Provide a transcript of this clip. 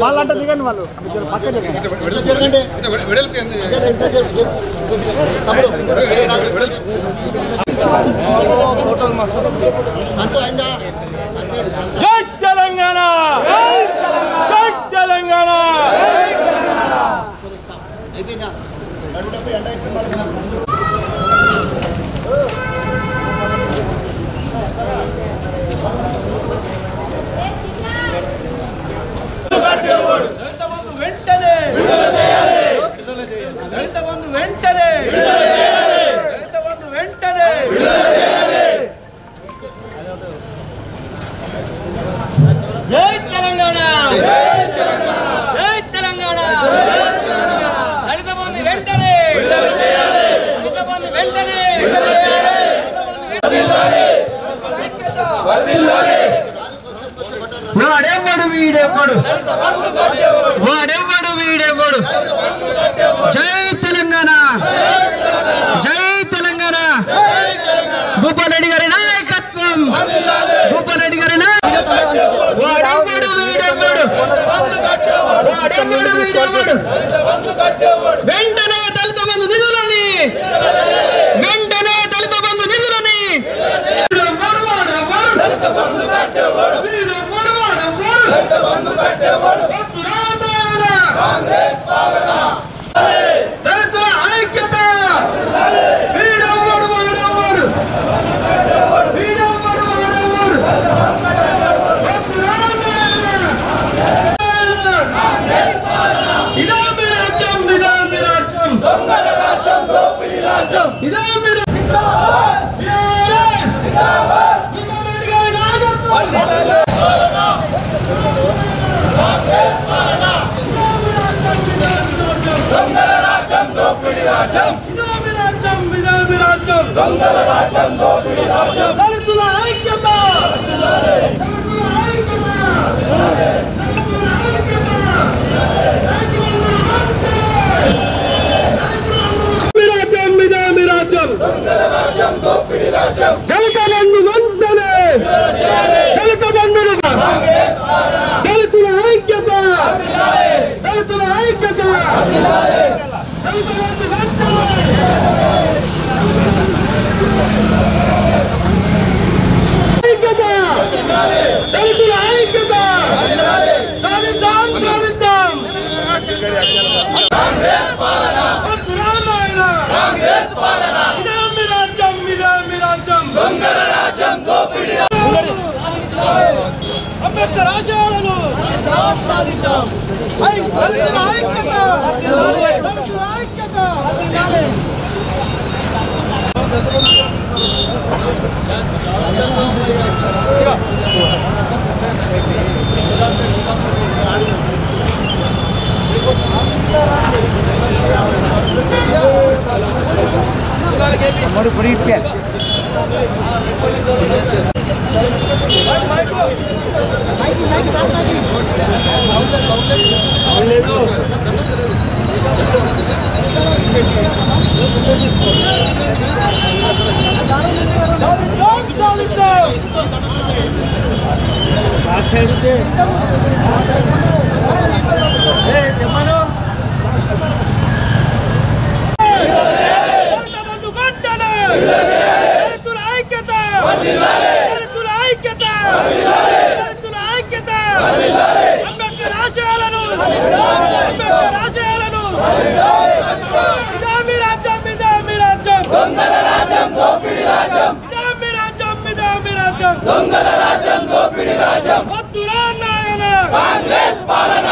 వాళ్ళంటే దిగండి వాళ్ళు జై తెలంగాణ జై తెలంగాణ అయిపోయిందా జై తెలంగాణ జై తెలంగాణ దళిత బంధు వెంటనే దళిత బంధు వెంటనే వాడెవ్వడు వీడెవ్వడు వాడెవ్వడు వీడెవ్వడు జై తెలంగాణ జై తెలంగాణ భూపాలరెడ్డి గారి నాయకత్వం భూపాలరెడ్డి గారి వాడెవ్వడు వీడెవ్వడు వాడెవ్వడు వీడెవ్వడు వెంటనే దళిత బంధు నిధులని వెంటనే దళిత బంధు నిధులని దళితుల ఐక్యత వీడెవ్వడు వాడెవ్వడు వీడెవ్వడు వాడెవ్వడు ఇదా మీ రాజ్యం ఇదా మీ రాజ్యం దొంగల రాజ్యం దోపిడీ రాజ్యం ఇదా మీ దొంగల రాజ్యం దోపిడీ రాజ్యం దళితుల ఐక్యత దళిత బంధు వెంటనే దళిత బంధువులు దళితుల ఐక్యత దళితుల ఐక్యత దళిత బంధు ఐక్యత దళితుల ఐక్యత సాధిద్దాం సాధిద్దాం కాంగ్రెస్ పాలన కాంగ్రెస్ పాలన దొంగల రాజ్యం దోపిడీ అంబేద్కర్ ఆశయాలను సాధిద్దాం దళితుల ఐక్యత దళితుల ఐక్యత దొంగల రాజ్యం దోపిడీ రాజ్యం వద్దురా నాయన కాంగ్రెస్ పాలన